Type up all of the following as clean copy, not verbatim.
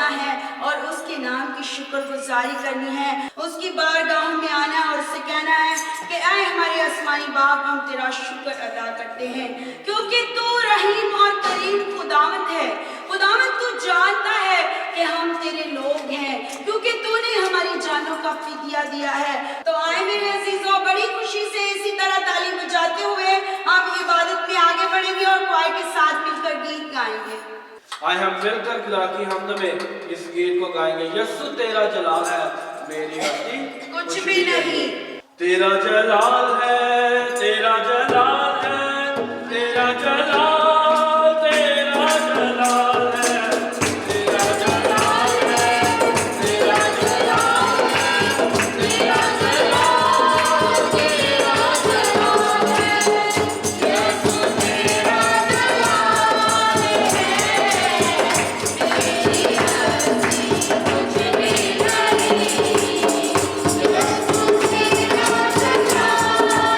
آنا ہے اور اس کے نام کی شکر گزاری کرنی ہے، اس کی بارگاہ میں آنا ہے اور اسے کہنا ہے کہ اے ہمارے آسمانی باپ، ہم تیرا شکر ادا کرتے ہیں کیونکہ تو رحیم اور کریم خداوند ہے۔ خداوند تو جانتا ہے کہ ہم تیرے لوگ ہیں کیونکہ تو نے ہماری جانوں کا فدیہ دیا ہے۔ تو آئے میرے عزیزوں، بڑی خوشی سے اسی طرح تالی بجاتے ہوئے ہم عبادت میں آگے بڑھیں گے اور کوائر کے ساتھ مل کر گیت گائیں گے۔ آئے ہم مل کر خدا کی حمد میں اس گیت کو گائیں گے۔ یسوع تیرا جلال ہے، میری ہستی کچھ بھی نہیں۔ تیرا جلال ہے، تیرا جلال ہے، تیرا جلال، تیرا جلال ہے، تیرا جلال ہے، تیرا جلال ہے، تیرا جلال، تیرا جلال ہے، یسوع تیرا جلال ہے، میری ہستی کچھ بھی نہیں، یسوع تیرا جلال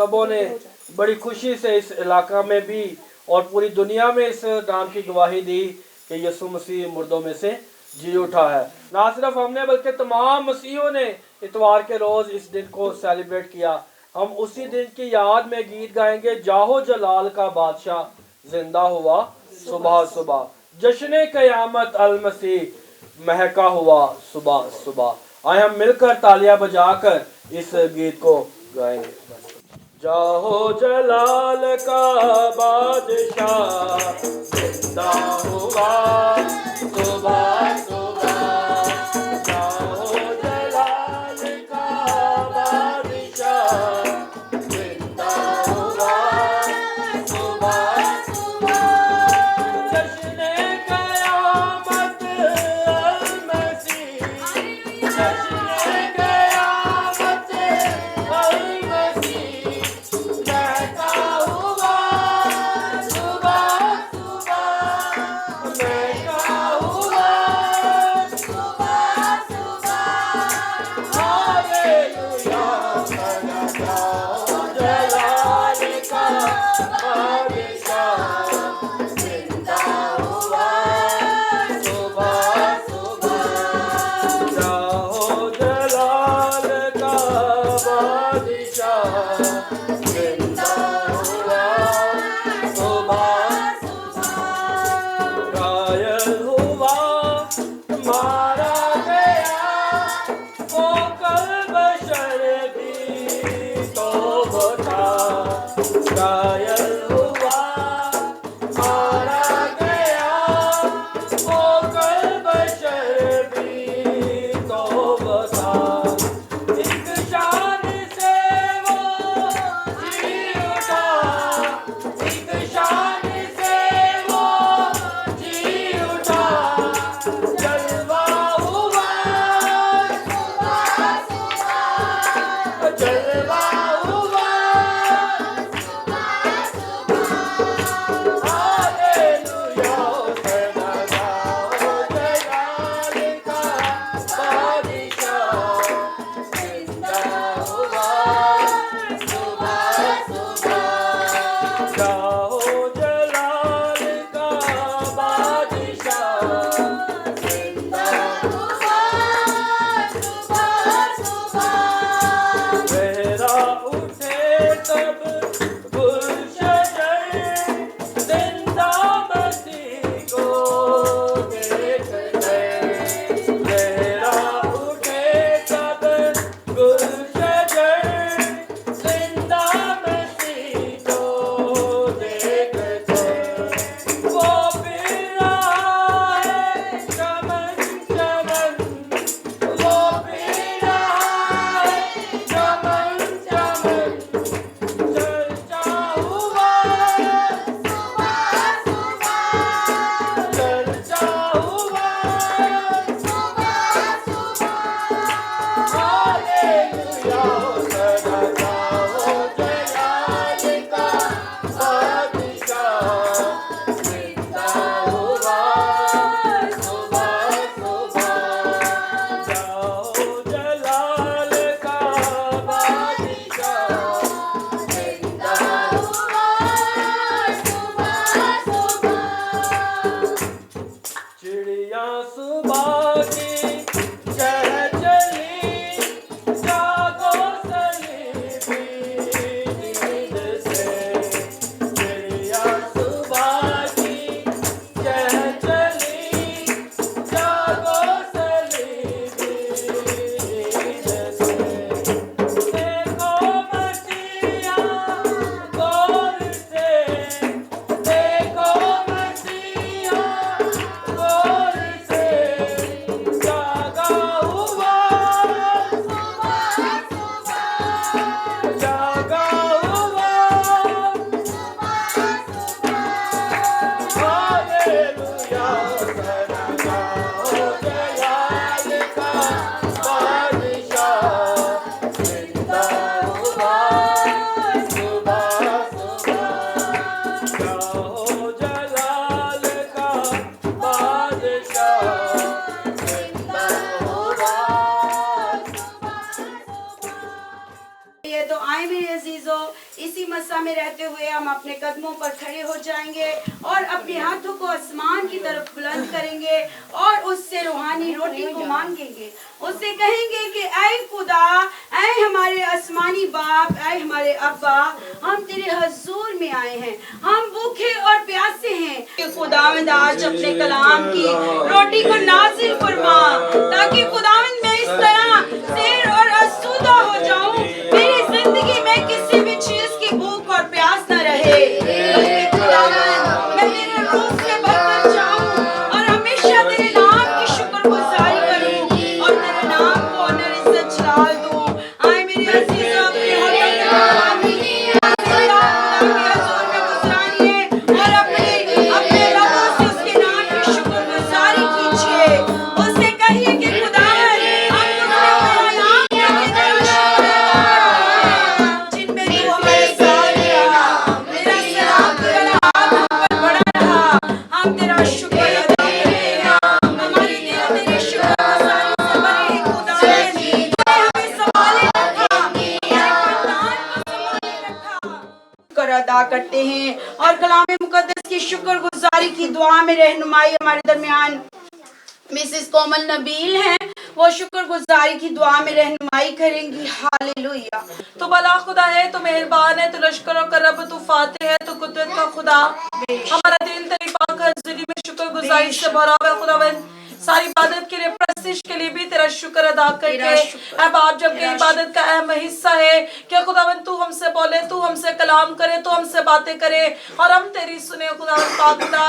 सबों ने बड़ी खुशी से इस इलाका में भी और पूरी दुनिया में इस नाम की गवाही दी कि यीशु मसीह मुर्दों में से जी उठा है। ना सिर्फ हमने बल्कि तमाम मसीहों ने इतवार के रोज इस दिन को सेलिब्रेट किया। हम उसी दिन की याद में गीत गाएंगे, जाहो जलाल का बादशाह जिंदा हुआ सुबह सुबह, जश्न क़यामत अल मसीह महका हुआ सुबह सुबह। आए हम मिलकर तालियां बजाकर इस गीत को गाएंगे। जाहो जलाल का बादशाह जिंदा हुआ सुबह सुबह, जाहो जलाल का बादशाह जिंदा हुआ सुबह सुबह, जश्न क़यामत अल मसीह, जश्न क़यामत अल मसीह महका हुआ सुबह सुबह, महका हुआ सुबह सुबह। हालेलुया, मना जाओ जलाल का बादशाह जिंदा हुआ सुबह सुबह, जाओ जलाल का बादशाह जिंदा हुआ सुबह सुबह। घायल हुआ मारा गया वो कल बशर भी तो था, घायल हुआ मारा गया वो कल बशर भी तो था, एक शान से वो जी उठा, एक शान से वो जी उठा, जलवा हुआ सुबह सुबह, जलवा हुआ सुबह सुबह। हालेलुया, सदा जाओ जलाल का बादशाह जिंदा हुआ सुबह सुबह, जाओ जलाल का बादशाह जिंदा हुआ सुबह सुबह। लहरा उठे तब गुलशजर जिंदा मसीह को देख कर, लहरा उठे तब गुलशजर जिंदा मसीह को देख कर, वो फिर रहा है चमन चमन, वो फिर रहा है चमन चमन, चर्चा हुआ सुबह सुबह, चर्चा हुआ सुबह सुबह। हालेलुया, सदा जाओ जलाल का बादशाह जिंदा हुआ सुबह सुबह, जाओ जलाल का बादशाह जिंदा हुआ सुबह सुबह। चिड़िया सुबह की चहचली, जागो सलीबी नींद से, चिड़िया सुबह की चहचली, जागो सलीबी नींद से, देखो मसीहा गौर से, देखो मसीहा गौर से, जागा हुआ सुबह सुबह, जागा हुआ सुबह सुबह। हालेलुया, सदा जाओ जलाल का बादशाह जिंदा हुआ सुबह सुबह, जाओ जलाल का बादशाह जिंदा हुआ सुबह सुबह। ये तो आए मेरे अजीजों, में रहते हुए हम अपने कदमों पर खड़े हो जाएंगे और अपने हाथों को आसमान की तरफ बुलंद करेंगे और उससे रूहानी रोटी को मांगेंगे। उससे कहेंगे कि ऐ खुदा, ऐ हमारे आसमानी बाप, ऐ हमारे अब्बा, हम तेरे हजूर में आए हैं, हम भूखे और प्यासे हैं कि खुदावंद आज अपने कलाम की रोटी को नाजिल फरमा, ताकि खुदावंद मैं इस तरह सैर और आसूदा हो जाऊं, मेरी जिंदगी में किसी भी चीज की भूख और प्यास न रहे, बल्कि खुदावंद मैं तेरे रूह से भरकर जाऊं और हमेशा तेरे नाम की शुक्रगुजारी करूं और तेरे नाम को ऑनर इज्जत जलाल दूं। आए मेरे अजीजों, अपने होठों के पानी खुदा के हजूर में गुजरानिए और अपने लबों से उसके नाम की शुक्रगुजारी कीजिए। उससे कहिए कि खुदावंद हम तुझे आयाम के तेरा शुक्र जिनमें तू हमारे साथ रहा, तेरा सलाम तेरा हाथ हम पर बड़ा रहा, हम तेरा शुक्र अदा करते हैं। हमारे दिल तेरे शुक्रगुजारी से भरे हैं खुदावंद, तूने हमें संभाले रखा, तेरे कप्तान को संभाले रखा। शुक्र अदा करते हैं और कलाम मुकद्दस की शुक्रगुजारी की दुआ में रहनुमाई हमारे दरमियान मिसेस कोमल नबील हैं, वो शुक्रगुजारी की दुआ में रहनुमाई करेंगी। हालेलुया। तो भला खुदा है, तो मेहरबान है, तो लश्करों का रब, तो फाते है, तो कुदरत का खुदा। हमारा दिल तेरी पाक हज़ूरी में शुक्रगुजारी से भरा हुआ है खुदावंद। सारी इबादत के लिए, प्रस्तिश के लिए भी तेरा शुक्र अदा करके अब आप जब के इबादत का अहम हिस्सा है कि खुदावंद तू हमसे बोले, तू हमसे कलाम करे, तू हमसे बातें करे और हम तेरी सुने खुदावंद पाक खुदा।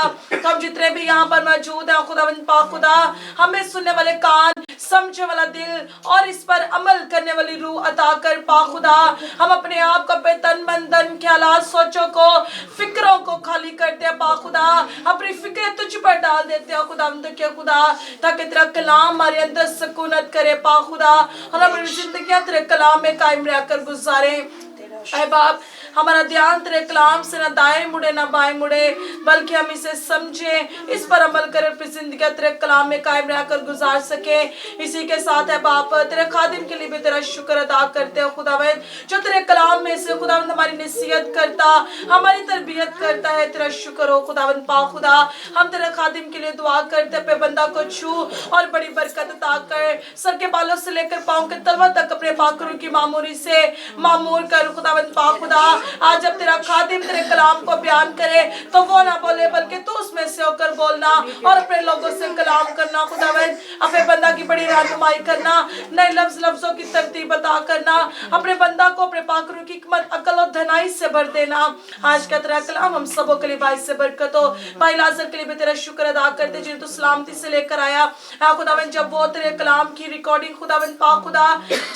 हम जितने भी यहाँ पर मौजूद हैं खुदावंद पाक खुदा, हमें सुनने वाले कान, समझने वाला दिल और इस पर अमल करने वाली रूह अता कर पाक खुदा। हम अपने आप को अपने तन मन धन ख्यालात सोचों को फिक्रों को खाली करते हैं पाक खुदा, अपनी फिक्रें तुझ पर डाल देते हैं खुदावंद के खुदा, ताकि तेरा कलाम हमारे अंदर सुकूनत करे पाक खुदा और अपनी जिंदगी तेरे कलाम में कायम रहकर गुजारे। ऐ बाप, हमारा ध्यान तेरे कलाम से न दाएं मुड़े न बाएं मुड़े, बल्कि हम इसे समझे, इस पर अमल करें, अपनी जिंदगी तेरे कलाम में कायम रहकर गुजार सके। इसी के साथ है बाप, तेरे खादिम के लिए भी तेरा शुक्र अदा करते हो खुदावंद, जो तेरे कलाम में से खुदावंद हमारी नसीहत करता, हमारी तरबियत करता है। तेरा शुक्र हो खुदावंद पाक खुदा। हम तेरे खादिम के लिए दुआ करते, पे बंदा को छू और बड़ी बरकत अता कर, सर के बालों से लेकर पांव के तलवा तक अपने पाकरों की मामूरी से मामूर कर खुदावंद पाक खुदा। आज जब तेरा खादिम तेरे कलाम को बयान करे तो वो ना बोले, बल्कि तू उसमें से होकर बोलना और अपने लोगों से कलाम करना खुदावंद। अपने बंदा की बड़ी रहनुमाई करना, नए लफ्जों की तरतीब अता करना, अपने बंदा को अपने पाकरों की हिकमत, अकल और धनाई से भर देना। आज का तेरा कलाम हम सबों के लिए बाइस से बरकत हो। भाई लाजर के लिए भी तेरा शुक्र अदा करते जिन्हें तू सलामती से लेकर आया खुदावंद। जब वो तेरे कलाम की रिकॉर्डिंग खुदावंद पाक खुदा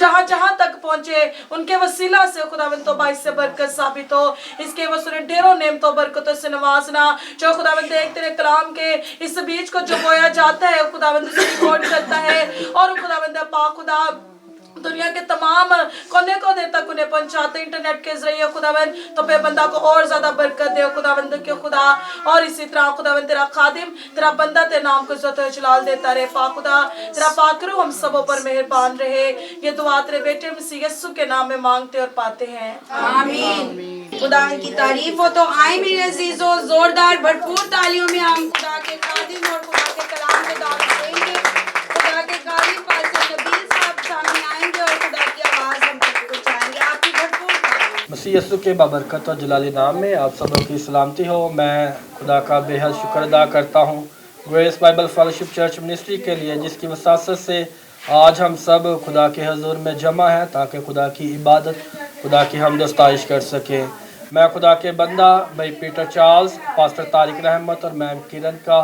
जहां जहां तक पहुंचे, उनके वसीला से खुदावंद तो बाइस से बरकत साबित हो। इसके वसूले ढेरों नेमतों बरकतों से नवाजना। जो खुदावंद एक तेरे कलाम के इस बीज को जो बोया जाता है खुदावंद उसे रिकॉर्ड करता है और खुदावंद पाक खुदा दुनिया के तमाम कोने कोने तक उन्हें पहुंचाते इंटरनेट के जरिए खुदावंद। तो पे बंदा को और ज्यादा बरकत दे खुदावंद के खुदा। और इसी तरह खुदावंद तेरा खादिम तेरा बंदा तेरे नाम को इज्जत और जलाल देता रहे पाक खुदा। तेरा पाक रूह हम सबों पर मेहरबान रहे। ये दुआ तेरे बेटे मसीह यीशु के नाम में मांगते और पाते हैं, आमीन। खुदावंद की तारीफ हो। तो आए मेरे अजीजों, जोरदार भरपूर तालियों में हम खुदा के खादिम और खुदा के कलाम को दावत देंगे। खुदा के खादिम पास्टर नबील साहब सामने आएंगे और खुदा की आवाज हम तक पहुंचाएंगे। आपकी भरपूर मसीह यीशु के बाबरकत और जलाली नाम में आप सबों की सलामती हो। मैं खुदा का बेहद शुक्र अदा करता हूँ grace Bible fellowship church ministry के लिए, जिसकी वसासत से आज हम सब खुदा के हजूर में जमा हैं ताकि खुदा की इबादत, खुदा की हमदस्ताइश कर सकें। मैं खुदा के बंदा भाई पीटर चार्ल्स, पास्टर तारिक रहमत और मैम किरण का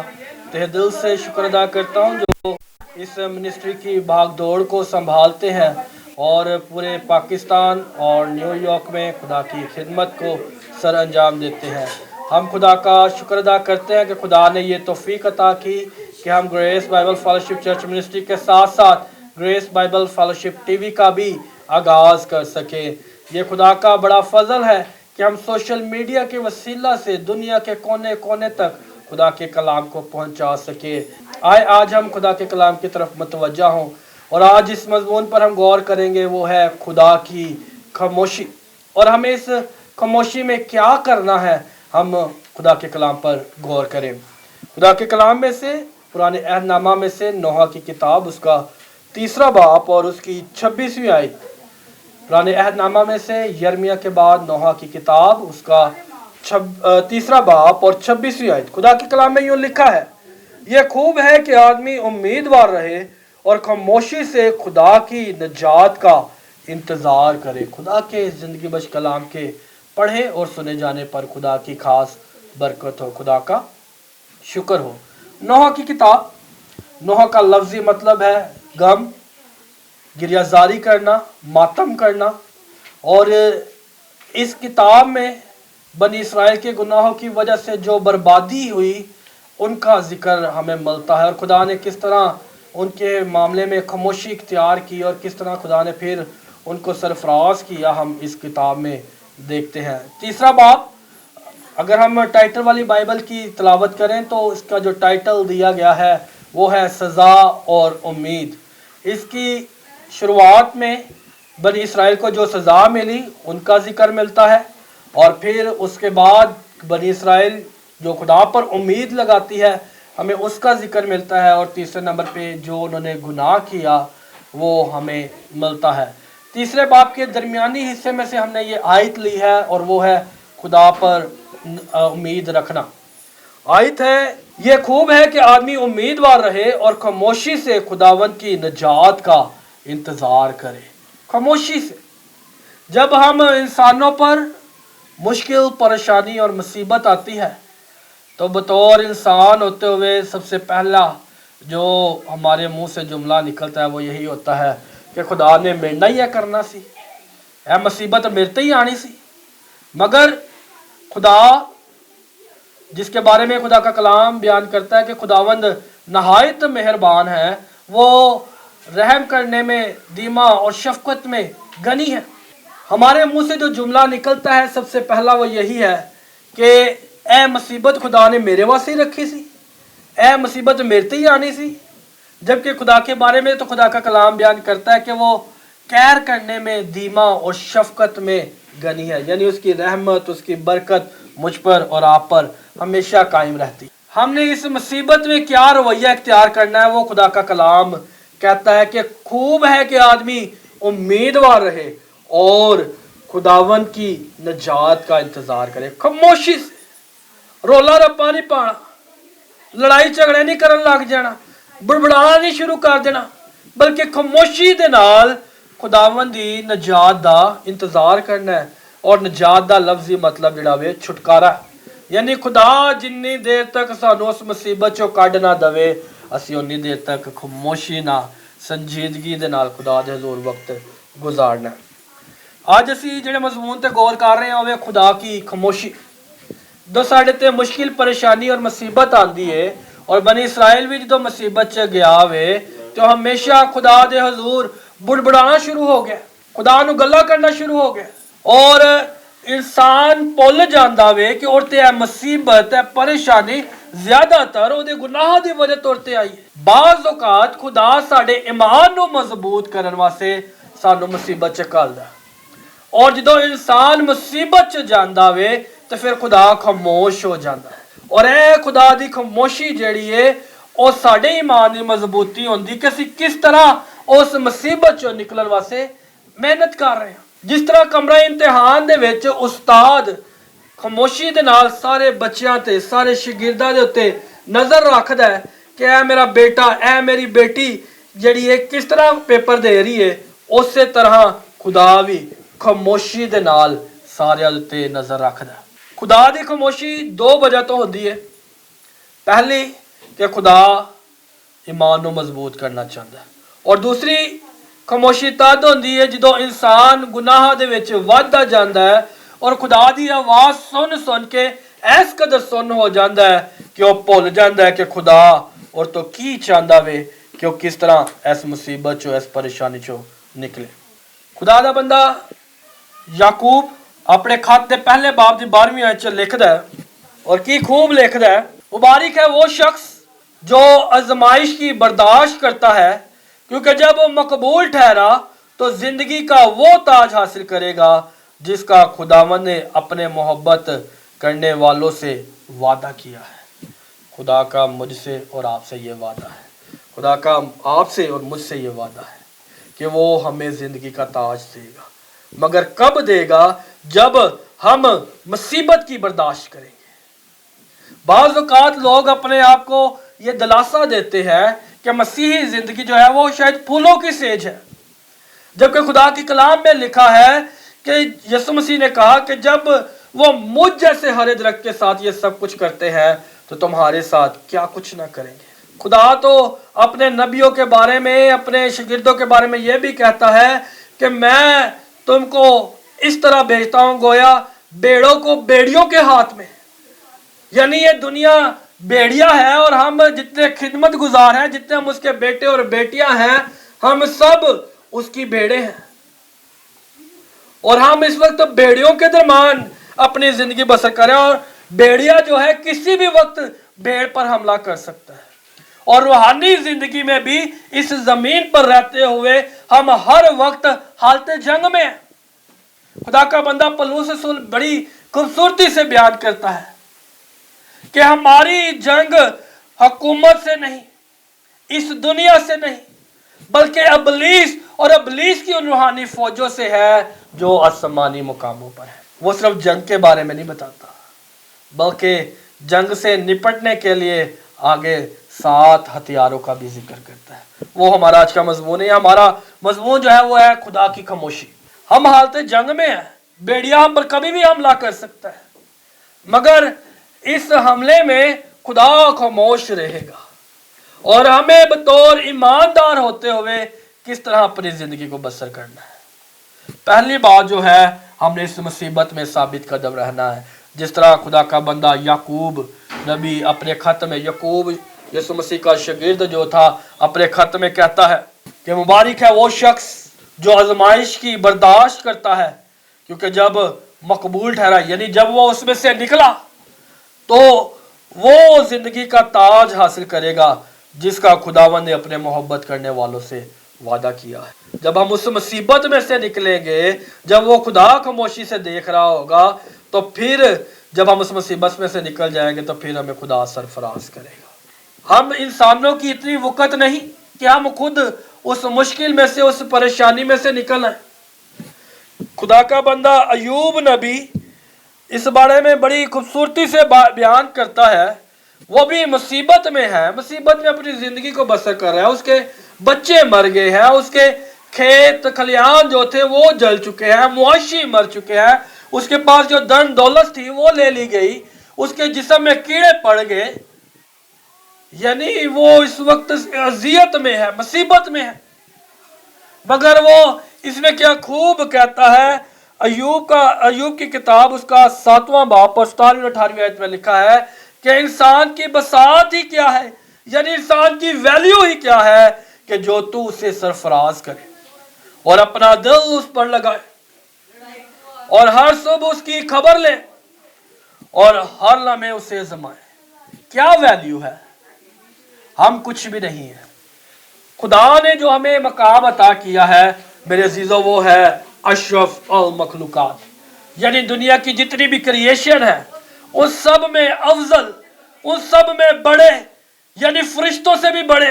तहे दिल से शुक्र अदा करता हूँ, जो इस मिनिस्ट्री की भाग दौड़ को संभालते हैं और पूरे पाकिस्तान और न्यूयॉर्क में खुदा की खिदमत को सर अंजाम देते हैं। हम खुदा का शुक्र अदा करते हैं कि खुदा ने ये तौफीक अता की कि हम grace Bible fellowship church ministry के साथ साथ ग्रेस बाइबल फेलोशिप टीवी का भी आगाज़ कर सके। ये खुदा का बड़ा फजल है कि हम सोशल मीडिया के वसीला से दुनिया के कोने कोने तक खुदा के कलाम को पहुंचा सके। आए आज हम खुदा के कलाम की तरफ मुतवज्जा हों और आज इस मजमून पर हम गौर करेंगे, वो है खुदा की खामोशी। और हमें इस खामोशी में क्या करना है, हम खुदा के कलाम पर गौर करें। खुदा के कलाम में से पुराने अहदनामा में से नोहा की किताब उसका 3 बाब और उसकी 26वीं आयत। पुराने अहदनामा में से यर्मिया के बाद नोहा की किताब उसका 3 बाब और 26वीं आयत। खुदा के कलाम में यूँ लिखा है, यह खूब है कि आदमी उम्मीदवार रहे और खामोशी से खुदा की निजात का इंतज़ार करे। खुदा के ज़िंदगी बख्श कलाम के पढ़े और सुने जाने पर खुदा की खास बरकत हो, खुदा का शुक्र हो। नोहा की किताब, नोहा का लफ्ज़ी मतलब है गम, गिरियाजारी करना, मातम करना। और इस किताब में बनी इसराइल के गुनाहों की वजह से जो बर्बादी हुई उनका जिक्र हमें मिलता है और खुदा ने किस तरह उनके मामले में खामोशी इख्तियार की और किस तरह खुदा ने फिर उनको सरफराज किया, हम इस किताब में देखते हैं। 3 बाब, अगर हम टाइटल वाली बाइबल की तिलावत करें तो इसका जो टाइटल दिया गया है वो है सज़ा और उम्मीद। इसकी शुरुआत में बनी इसराइल को जो सज़ा मिली उनका जिक्र मिलता है और फिर उसके बाद बनी इसराइल जो खुदा पर उम्मीद लगाती है हमें उसका जिक्र मिलता है। और तीसरे नंबर पे जो उन्होंने गुनाह किया वो हमें मिलता है। 3 बाब के दरमियानी हिस्से में से हमने ये आयत ली है और वो है खुदा पर उम्मीद रखना। आयत है, ये खूब है कि आदमी उम्मीदवार रहे और खामोशी से खुदावंद की निजात का इंतज़ार करे। खामोशी से जब हम इंसानों पर मुश्किल, परेशानी और मुसीबत आती है तो बतौर इंसान होते हुए सबसे पहला जो हमारे मुंह से जुमला निकलता है वो यही होता है कि खुदा ने मेरे ही करना सी, ए मुसीबत मेरे ही आनी सी। मगर खुदा जिसके बारे में खुदा का कलाम बयान करता है कि खुदावंद नहायत मेहरबान है, वो रहम करने में धीमा और शफकत में गनी है। हमारे मुंह से जो जुमला निकलता है सबसे पहला वो यही है कि ए मुसीबत खुदा ने मेरे वास्ते रखी सी, ए मुसीबत मेरे ते ही आनी सी। जबकि खुदा के बारे में तो खुदा का कलाम बयान करता है कि वो कैर करने में धीमा और शफकत में गनी है, यानी उसकी रहमत, उसकी बरकत मुझ पर और आप पर हमेशा कायम रहती। हमने इस मुसीबत में क्या रवैया इख्तियार करना है वो खुदा का कलाम कहता है कि खूब है कि आदमी उम्मीदवार रहे और खुदावंद की निजात का इंतजार करे। खामोशी से रोला रप्पा नहीं पाना, लड़ाई झगड़े नहीं करन लग जाना, बड़बड़ाना नहीं शुरू कर देना, बल्कि खामोशी दे नाल खुदावंद दी निजात दा इंतजार करना है। और निजात दा लफ्जी मतलब जिहड़ा वे छुटकारा, यानी खुदा जिन्नी देर तक सानू उस मुसीबत चों कढ ना दवे असीं उन्नी देर तक खामोशी ना संजीदगी दे नाल खुदा दे हज़ूर वक्त गुजारना। आज असीं जिहड़े मज़मून ते गौर कर रहे हैं वे खुदा की खामोशी। जो साडे ते मुश्किल, परेशानी और मुसीबत आती है और बनी इसराइल भी जो मुसीबत च गया वे तो हमेशा खुदा दे हजूर बुड़बड़ाना शुरू हो गया, खुदा नू गल्लां करना शुरू हो गया और इंसान भुल जांदा वे कि और ते मुसीबत है परेशानी ज्यादातर ओहदे गुनाह दी वजह तौर ते आई है। बाज़ औकात खुदा साडे ईमान नू मजबूत करन वास्ते सानू मुसीबत च घल्लदा और जदों इंसान मुसीबत च जांदा वे तो फिर खुदा खामोश हो जाता और ए खुदा दी खामोशी जिहड़ी है वो साडे ईमान दी मजबूती होंदी कि असीं किस तरह उस मुसीबत चों निकलण वास्ते मेहनत कर रहे हैं। जिस तरह कमरा इम्तिहान दे विच उस्ताद खामोशी दे नाल सारे बच्चों ते सारे शागिर्दां दे उत्ते नज़र रखदा है कि ए मेरा बेटा, ए मेरी बेटी जिहड़ी है किस तरह पेपर दे रही है, उस तरह खुदा भी खामोशी दे नाल सारियां उत्ते नज़र रखदा है। खुदा दी खामोशी 2 वजह तो होती है। पहली कि खुदा ईमान नू मजबूत करना चाहता है और दूसरी खामोशी तद होती है जदों इंसान गुनाह दे विच वधदा जांदा है और खुदा दी आवाज़ सुन सुन के इस कदर सुन हो जाता है कि वह भुल जाता है कि खुदा और तो की चाहता वे कि वह किस तरह इस मुसीबत चो, इस परेशानी चो निकले। खुदा दा बंदा याकूब अपने खत के पहले बाब की 12वीं आयत लिखदा है और की खूब लिखदा है, मुबारक है वो शख्स जो आजमाइश की बर्दाश्त करता है क्योंकि जब वो मकबूल ठहरा तो जिंदगी का वो ताज हासिल करेगा जिसका खुदावंद ने अपने मोहब्बत करने वालों से वादा किया है। खुदा का मुझसे और आपसे ये वादा है, खुदा का आपसे और मुझसे ये वादा है कि वो हमें ज़िंदगी का ताज देगा, मगर कब देगा? जब हम मुसीबत की बर्दाश्त करेंगे। बाज़ औक़ात लोग अपने आप को ये दिलासा देते हैं कि मसीही ज़िंदगी जो है वो शायद फूलों की सेज है, जबकि खुदा की कलाम में लिखा है कि यीशु मसीह ने कहा कि जब वो मुझ जैसे हरे दरख्त के साथ ये सब कुछ करते हैं तो तुम्हारे साथ क्या कुछ ना करेंगे। खुदा तो अपने नबियों के बारे में, अपने शागिर्दों के बारे में ये भी कहता है कि मैं तुमको इस तरह भेजता हूँ गोया भेड़ों को भेड़ियों के हाथ में। यानी ये दुनिया भेड़िया है और हम जितने खिदमत गुजार हैं, जितने हम उसके बेटे और बेटियां हैं, हम सब उसकी भेड़े हैं और हम इस वक्त भेड़ियों के दरमियान अपनी जिंदगी बसर करें। और भेड़िया जो है किसी भी वक्त भेड़ पर हमला कर सकता है, और रूहानी जिंदगी में भी इस जमीन पर रहते हुए हम हर वक्त हालत जंग में हैं। खुदा का बंदा पौलुस रसूल बड़ी खूबसूरती से बयान करता है कि हमारी जंग हुकूमत से नहीं, इस दुनिया से नहीं, बल्कि इब्लीस और इब्लीस की उन रूहानी फौजों से है जो आसमानी मुकामों पर है। वो सिर्फ जंग के बारे में नहीं बताता, बल्कि जंग से निपटने के लिए आगे 7 हथियारों का भी जिक्र करता है। वो हमारा आज का मजमून है। हमारा मजमून जो है वो है खुदा की खामोशी। हम हालत जंग में हैं, भेड़िया हम पर कभी भी हमला कर सकता है, मगर इस हमले में खुदा खामोश रहेगा और हमें बतौर ईमानदार होते हुए किस तरह अपनी जिंदगी को बसर करना है। पहली बात जो है, हमने इस मुसीबत में साबित कदम रहना है। जिस तरह खुदा का बंदा याकूब नबी अपने खत में, याकूब यीशु मसीह का शागिर्द जो था, अपने खत में कहता है कि मुबारक है वो शख्स जो आजमाइश की बर्दाश्त करता है, क्योंकि जब मकबूल ठहरा, यानी जब वो उसमें से निकला तो वो जिंदगी का ताज हासिल करेगा जिसका खुदावंद ने अपने मोहब्बत करने वालों से वादा किया है। जब हम उस मुसीबत में से निकलेंगे, जब वो खुदा खामोशी से देख रहा होगा, तो फिर जब हम उस मुसीबत में से निकल जाएंगे तो फिर हमें खुदा सरफराज करेगा। हम इंसानों की इतनी वक़्त नहीं कि हम खुद उस मुश्किल में से, उस परेशानी में से निकल आए। खुदा का बंदा अयूब नबी इस बारे में बड़ी खूबसूरती से बयान करता है। वो भी मुसीबत में है, मुसीबत में अपनी जिंदगी को बसर कर रहा है। उसके बच्चे मर गए हैं, उसके खेत खलियान जो थे वो जल चुके हैं, मुआशी मर चुके हैं, उसके पास जो धन दौलत थी वो ले ली गई, उसके जिस्म में कीड़े पड़ गए, यानी वो इस वक्त अजियत में है, मुसीबत में है। मगर वो इसमें क्या खूब कहता है, अयूब की किताब उसका 7वां बाब और 17वीं 18वीं आयत में लिखा है कि इंसान की बसात ही क्या है, यानी इंसान की वैल्यू ही क्या है कि जो तू उसे सरफराज करे और अपना दिल उस पर लगाए और हर सुबह उसकी खबर ले और हर लम्हे उसे आजमाए। क्या वैल्यू है? हम कुछ भी नहीं है। खुदा ने जो हमें मकाम अता किया है मेरे अजीजों, वो है अशरफ अल मखलूकात, यानी दुनिया की जितनी भी क्रिएशन है उन सब में अफजल, उन सब में बड़े, यानी फरिश्तों से भी बड़े।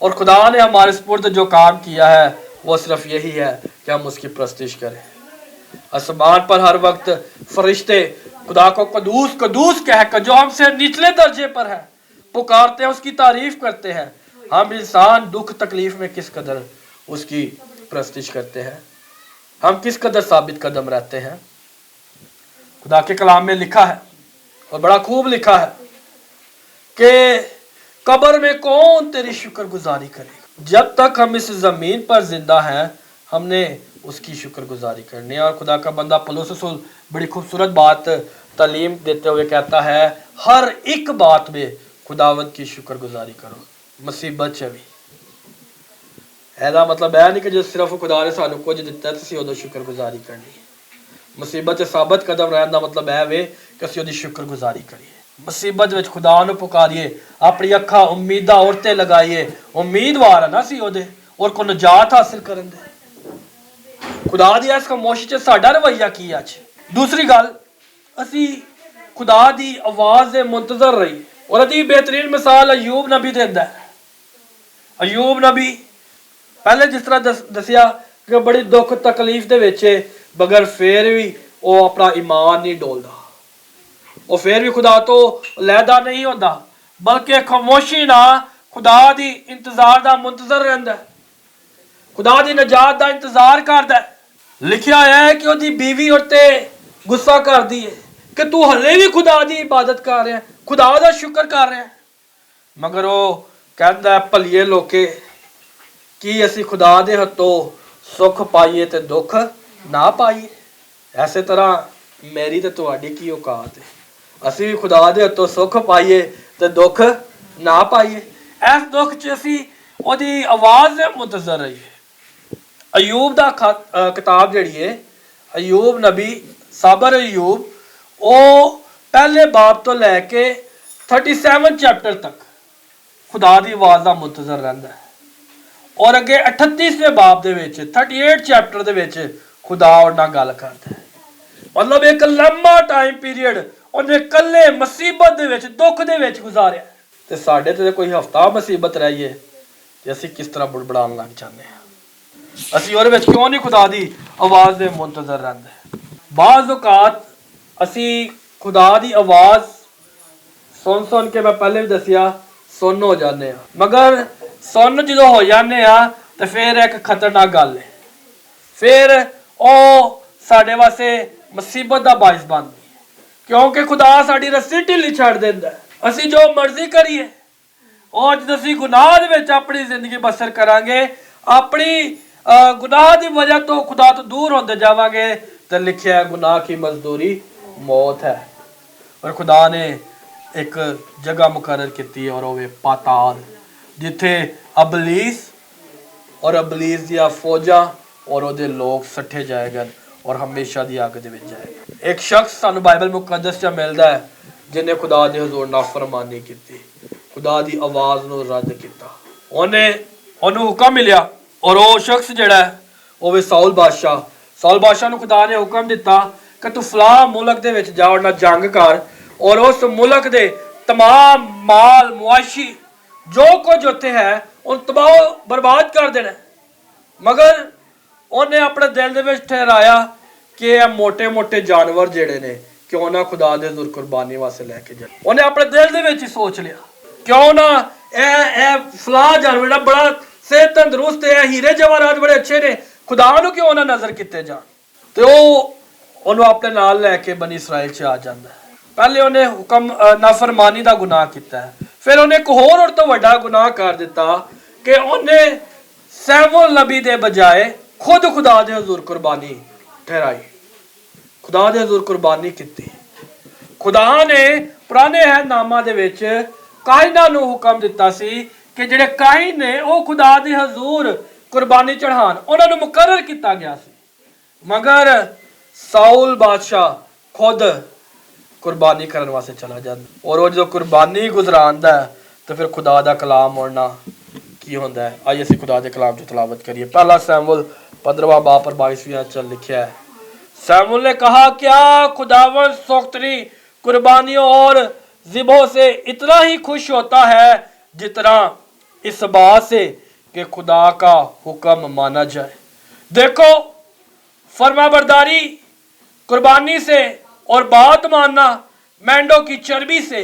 और खुदा ने हमारे सुपुर्द जो काम किया है वो सिर्फ यही है कि हम उसकी प्रस्तिश करें। आसमान पर हर वक्त फरिश्ते खुदा को कदूस कदूस कहकर, जो हमसे निचले दर्जे पर है, पुकारते हैं, उसकी तारीफ करते हैं। हम इंसान दुख तकलीफ में किस कदर उसकी प्रस्तिश करते हैं, हम किस कदर साबित कदम रहते हैं। खुदा के कलाम में लिखा है और बड़ा खूब लिखा है कि कब्र में कौन तेरी शुक्रगुजारी करेगा। जब तक हम इस जमीन पर जिंदा हैं हमने उसकी शुक्रगुजारी करनी है। और खुदा का बंदा पौलुस रसूल बड़ी खूबसूरत बात तालीम देते हुए कहता है, हर एक बात में खुदावंद की शुक्रगुजारी करो, मुसीबत च भी। ऐसा मतलब है नहीं कि जो सिर्फ खुदा ने सानू कुछ दिता है तुसीं उहदी शुक्रगुजारी करनी है। मुसीबत च साबित कदम रहन दा मतलब है वे कि असीं उहदी शुक्रगुजारी करिए। मुसीबत विच खुदा नूं पुकारिए, अपनी अखां उम्मीदां और ते लगाइए, उम्मीदवार है ना असीं उहदे और को नजात हासिल करन दे। खुदा दी इस खामोशी च साडा रवैया की अज। दूसरी गल, असी खुदा दी आवाज़ दे मुंतज़र रही। और अदी बेहतरीन मिसाल अयूब नबी देंदा है। अयूब नबी पहले जिस तरह दसिया कि बड़ी दुख तकलीफ दे विच मगर फिर भी वो अपना ईमान नहीं डोलदा, वो फिर भी खुदा तो लैदा नहीं होता, बल्कि खामोशी ना खुदा दी इंतजार दा मुंतज़र रहिंदा है, खुदा दी नजात दा इंतजार करदा है। लिखिया है कि ओदी बीवी उत्ते गुस्सा करदी है कि तू हले भी खुदा दी इबादत कर रहा है, खुदा दा शुक्र कर रहा है, मगर वो कहंदा भलिए लोके कि असी खुदा दे हत्थों सुख पाइए ते दुख ना पाइए। ऐसे तरह मेरी ते तुहाडी की औकात है, असी भी खुदा दे हत्थों सुख पाइए ते दुख ना पाइए। इस दुख च असी ओदी आवाज़ दे मुंतज़र रहिए। अयूब दा किताब जिहड़ी है, अयूब नबी साबर अयूब, वो पहले बाब तो लैके 37 चैप्टर तक खुदा दी आवाज़ दा मुंतज़र रहिंदा है, और अगे 38वें बाब दे विच 38 चैप्टर दे विच खुदा उहदे नाल गल करदा है। मतलब एक लंबा टाइम पीरियड उन्हें कल्ले मुसीबत दे विच दुख दे विच गुजारिया। ते साडे ते कोई हफ्ता मुसीबत रही है ते असी किस तरह बुड़बड़ान लग जाने हैं। असी उहदे विच क्यों नहीं खुदा दी आवाज़ दे मुंतज़र रहंदे। बाज़ औकात असी खुदा दी आवाज़ सुन सुन के, मैं पहले भी दसिया, सुन हो जाने हैं, मगर सुन जो हो जाने हैं तो फिर एक खतरनाक गल है, फिर ओ साडे वास्ते मुसीबत दा बाइस बनदी है, क्योंकि खुदा साडी रस्सी ढिली छड़ दिंदा है। असी जो मर्जी करिए और जद असी गुनाह दे विच अपनी जिंदगी बसर करांगे, अपनी गुनाह दी वजह तो खुदा तो दूर होते जावांगे, तो लिखिया है गुनाह की मजदूरी मौत है। और खुदा ने एक जगह मुकर्रर की और वो पाताल, जिथे अबलीस और अबलीस दियां फौजां और ओदे लोग सट्ठे जाएगा और हमेशा दी आग दे विच जाएगा। एक शख्स सानू बाइबल मुकद्दस च मिलदा है जिन्हें खुदा दे हुजूर नाफरमानी की, खुदा दी आवाज़ नूं रद्द किया। ओनू हुक्म मिलिया और वो शख्स जिहड़ा है वो साउल बादशाह नूं खुदा ने हुक्म दिता कि तू फलां मुल्क दे विच जा, उहदे नाल जंग कर और उस मुल्क दे तमाम माल मुआशी जो कुछ उत्थे है उन तबाह बर्बाद कर देना। मगर उन्हें अपने दिल दे विच ठहराया कि ये मोटे मोटे जानवर जिहड़े ने क्यों ना खुदा दे हुजूर कुर्बानी वास्ते लैके जाए। उन्हें अपने दिल दे विच सोच लिया क्यों ना ए फलां जानवर बड़ा सेहत तंदरुस्त है, हीरे जवाहरात बड़े अच्छे ने, खुदा नूं क्यों ना नजर किते जान। तो उन्होंने अपने नाल लैके बनी इसराइल च आ जाता है। पहले उन्हें हुक्म नाफरमानी का गुनाह किया है, फिर उन्हें एक होर और तो वड्डा गुनाह कर दिता कि उन्हें सैमुअल नबी दे बजाय खुद खुदा दे हुजूर कुर्बानी ठहराई, खुदा दे हुजूर कुर्बानी की। खुदा ने पुराने अहदनामा दे विच काहिनां नूं हुक्म दिता सी कि जिहड़े काहिन ने वो खुदा दे हुजूर कुर्बानी चढ़ान, उन्हां नूं मुकर्रर किया गया सी, मगर साउल बादशाह खुद कुर्बानी करने वास्ते चला जाता और वो जो कुर्बानी गुजरांदा है तो फिर खुदा दा कलाम उड़ना की होंदा है। आइए असीं खुदा दे कलाम की तलावत करिए। पहला सैमुअल 15वां बाब पर 22वें आयत लिखा है, सैमुअल ने कहा क्या खुदावंद सोख्तरी कुर्बानियों और ज़िबों से इतना ही खुश होता है जितना इस बात से कि खुदा का हुक्म माना जाए। देखो फरमाबरदारी कुर्बानी से और बात मानना मेंढों की चर्बी से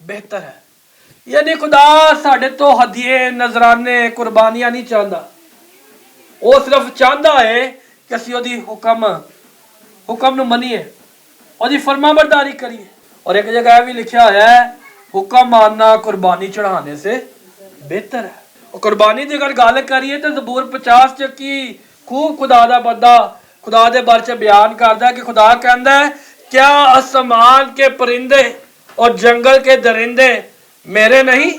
बेहतर है। यानी खुदा साढ़े तो हदिये नजराने कुर्बानियां नहीं चाहता, वो सिर्फ चाहता है कि असीं ओदी हुक्म नूं मनीए, ओदी फरमाबरदारी करिए। और एक जगह भी लिखा है हुक्म मानना कुर्बानी चढ़ाने से बेहतर है। और कुर्बानी की अगर गल करिए तो ज़बूर 50 च की खूब खुदा दा बंदा खुदा दे बारे च बयान करता है कि खुदा कहता है क्या आसमान के परिंदे और जंगल के दरिंदे मेरे नहीं,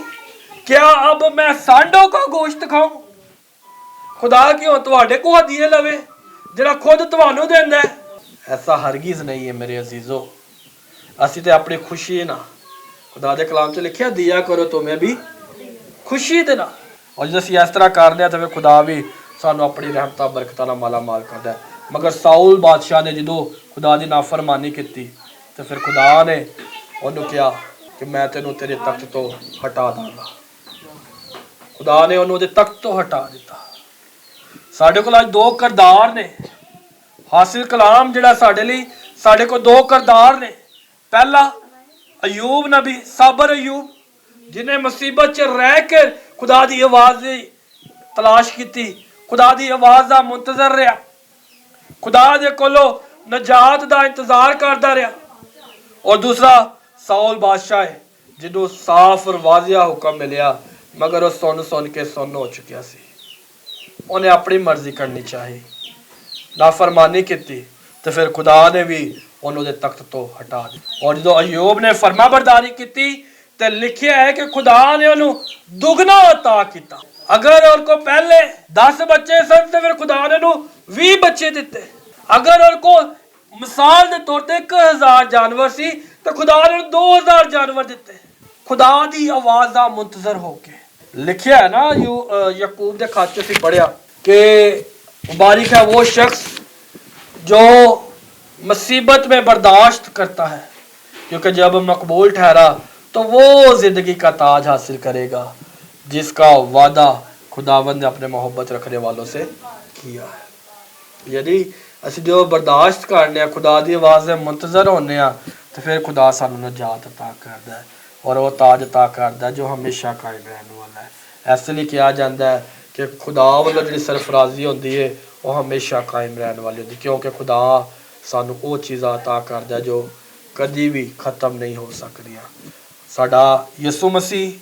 क्या अब मैं सांडों का गोश्त खाऊं। खुदा क्यों तुहाडे को हदिये लवे जिहड़ा खुद तुहानू देंदा है। ऐसा हरगिज नहीं है मेरे अजीजों, असी तो अपनी खुशी ना खुदा दे कलाम च लिखिया दिया करो तुम्हें भी खुशी दे ना। और जब असीं इस तरह करते हैं तो फिर खुदा भी सानू अपनी रहमतां बरकतां नाल माला माल करदा है। ਮਗਰ ਸਾਊਲ ਬਾਦਸ਼ਾਹ ਨੇ ਜਦੋਂ ਖੁਦਾ ਦੀ ਨਾਫਰਮਾਨੀ ਕੀਤੀ ਤੇ ਫਿਰ ਖੁਦਾ ਨੇ ਉਹਨੂੰ ਕਿਹਾ ਕਿ ਮੈਂ ਤੈਨੂੰ ਤੇਰੇ ਤਖਤ ਤੋਂ ਹਟਾ ਦਾਂਗਾ। ਖੁਦਾ ਨੇ ਉਹਨੂੰ ਉਹਦੇ ਤਖਤ ਤੋਂ ਹਟਾ ਦਿੱਤਾ। ਸਾਡੇ ਕੋਲ ਅੱਜ ਦੋ ਕਿਰਦਾਰ ਨੇ। ਹਾਸਿਲ ਕਲਾਮ ਜਿਹੜਾ ਸਾਡੇ ਕੋਲ ਦੋ ਕਿਰਦਾਰ ਨੇ। ਪਹਿਲਾ ਅਯੂਬ ਨਬੀ, ਸਾਬਰ ਅਯੂਬ, ਜਿਹਨੇ ਮੁਸੀਬਤ 'ਚ ਰਹਿ ਕੇ ਖੁਦਾ ਦੀ ਆਵਾਜ਼ ਦੀ ਤਲਾਸ਼ ਕੀਤੀ, ਖੁਦਾ ਦੀ ਆਵਾਜ਼ ਦਾ ਮੁੰਤਜ਼ਰ ਰਿਹਾ, ਖੁਦਾ ਦੇ ਕੋਲੋਂ ਨਜਾਤ ਦਾ ਇੰਤਜ਼ਾਰ ਕਰਦਾ ਰਿਹਾ। ਔਰ ਦੂਸਰਾ ਸਾਊਲ ਬਾਦਸ਼ਾਹ ਹੈ, ਜਿਹਨੂੰ ਸਾਫ਼ ਔਰ ਵਾਜ਼ਿਆ ਹੁਕਮ ਮਿਲਿਆ ਮਗਰ ਉਹ ਸੁਣ ਕੇ ਸੁੰਨ ਹੋ ਚੁੱਕਿਆ ਸੀ। ਉਹਨੇ ਆਪਣੀ ਮਰਜ਼ੀ ਕਰਨੀ ਚਾਹੀ, ਨਾਫਰਮਾਨੀ ਕੀਤੀ ਤੇ ਫਿਰ ਖੁਦਾ ਨੇ ਵੀ ਉਹਨੂੰ ਦੇ ਤਖਤ ਤੋਂ ਹਟਾ ਦਿੱਤਾ। ਔਰ ਜਦੋਂ ਅਯੂਬ ਨੇ ਫਰਮਾਬਰਦਾਰੀ ਕੀਤੀ ਤੇ ਲਿਖਿਆ ਹੈ ਕਿ ਖੁਦਾ ਨੇ ਉਹਨੂੰ ਦੁਗਣਾ ਅਤਾ ਕੀਤਾ। ਅਗਰ ਉਹਦੇ ਕੋ ਪਹਿਲੇ 10 ਬੱਚੇ ਸਨ ਤੇ ਫਿਰ ਖੁਦਾ ਨੇ ਉਹਨੂੰ 20 ਬੱਚੇ ਦਿੱਤੇ। ਅਗਰ ਉਹਦੇ ਕੋ ਮਿਸਾਲ ਦੇ ਤੌਰ ਤੇ 1000 ਜਾਨਵਰ ਸੀ ਤੇ ਖੁਦਾ ਨੇ ਉਹਨੂੰ 2000 ਜਾਨਵਰ ਦਿੱਤੇ। ਖੁਦਾ ਦੀ ਆਵਾਜ਼ ਦਾ ਮੁੰਤਜ਼ਰ ਹੋ ਕੇ ਲਿਖਿਆ ਹੈ ਨਾ, ਯਾਕੂਬ ਦੇ ਖਾਤੇ से पढ़ा कि मुबारक है वो शख्स जो मुसीबत में बर्दाश्त करता है, क्योंकि जब मकबूल ठहरा तो वो ज़िंदगी का ताज हासिल करेगा जिसका वादा खुदावंद ने अपने मोहब्बत रखने वालों से किया है। यदि ਅਸੀਂ ਜੋ ਬਰਦਾਸ਼ਤ ਕਰਨੇ ਆ, ਖੁਦਾ ਦੀ ਆਵਾਜ਼ ਦੇ ਮੁੰਤਜ਼ਰ ਹੋਣੇ ਆ, ਤੇ ਫਿਰ ਖੁਦਾ ਸਾਨੂੰ ਨਜਾਤ ਅਤਾ ਕਰਦਾ ਹੈ ਔਰ ਉਹ ਤਾਜ ਅਤਾ ਕਰਦਾ ਜੋ ਹਮੇਸ਼ਾ ਕਾਇਮ ਰਹਿਣ ਵਾਲਾ ਹੈ। ਇਸ ਲਈ ਕਿਹਾ ਜਾਂਦਾ ਹੈ ਕਿ ਖੁਦਾ ਵੱਲੋਂ ਜਿਹੜੀ ਸਰਫਰਾਜ਼ੀ ਹੁੰਦੀ ਹੈ ਉਹ ਹਮੇਸ਼ਾ ਕਾਇਮ ਰਹਿਣ ਵਾਲੀ ਹੁੰਦੀ, ਕਿਉਂਕਿ ਖੁਦਾ ਸਾਨੂੰ ਉਹ ਚੀਜ਼ਾਂ ਅਤਾ ਕਰਦਾ ਜੋ ਕਦੀ ਵੀ ਖਤਮ ਨਹੀਂ ਹੋ ਸਕਦੀਆਂ। ਸਾਡਾ ਯਿਸੂ ਮਸੀਹ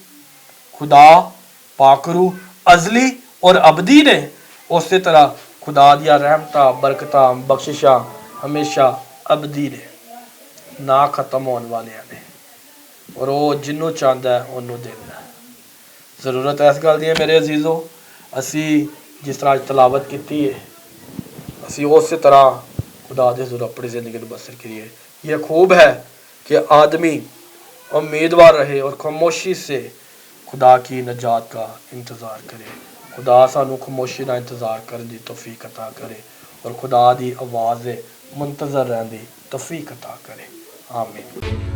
ਖੁਦਾ ਪਾਕਰੂ ਅਜ਼ਲੀ ਔਰ ਅਬਦੀ ਨੇ, ਉਸੇ ਤਰ੍ਹਾਂ ਖੁਦਾ ਦੀਆਂ ਰਹਿਮਤਾਂ, ਬਰਕਤਾਂ, ਬਖਸ਼ਿਸ਼ਾਂ ਹਮੇਸ਼ਾ ਅਬਦੀ ਨੇ, ਨਾ ਖਤਮ ਹੋਣ ਵਾਲੀਆਂ ਨੇ, ਔਰ ਉਹ ਜਿਹਨੂੰ ਚਾਹੁੰਦਾ ਉਹਨੂੰ ਦਿੰਦਾ। ਜ਼ਰੂਰਤ ਇਸ ਗੱਲ ਦੀ ਹੈ ਮੇਰੇ ਅਜ਼ੀਜ਼ੋ, ਅਸੀਂ ਜਿਸ ਤਰ੍ਹਾਂ ਤਲਾਵਤ ਕੀਤੀ ਹੈ ਅਸੀਂ ਉਸੇ ਤਰ੍ਹਾਂ खुदा दे हुज़ूर अपनी ज़िंदगी को बसर करिए। यह खूब है कि आदमी उम्मीदवार रहे और खामोशी से खुदा की नजात का इंतज़ार करे। खुदा सानू खामोशी का इंतज़ार करने की तौफीक अता करे और खुदा की आवाज़ मुंतज़र रहने की तौफीक अता करे। आमीन।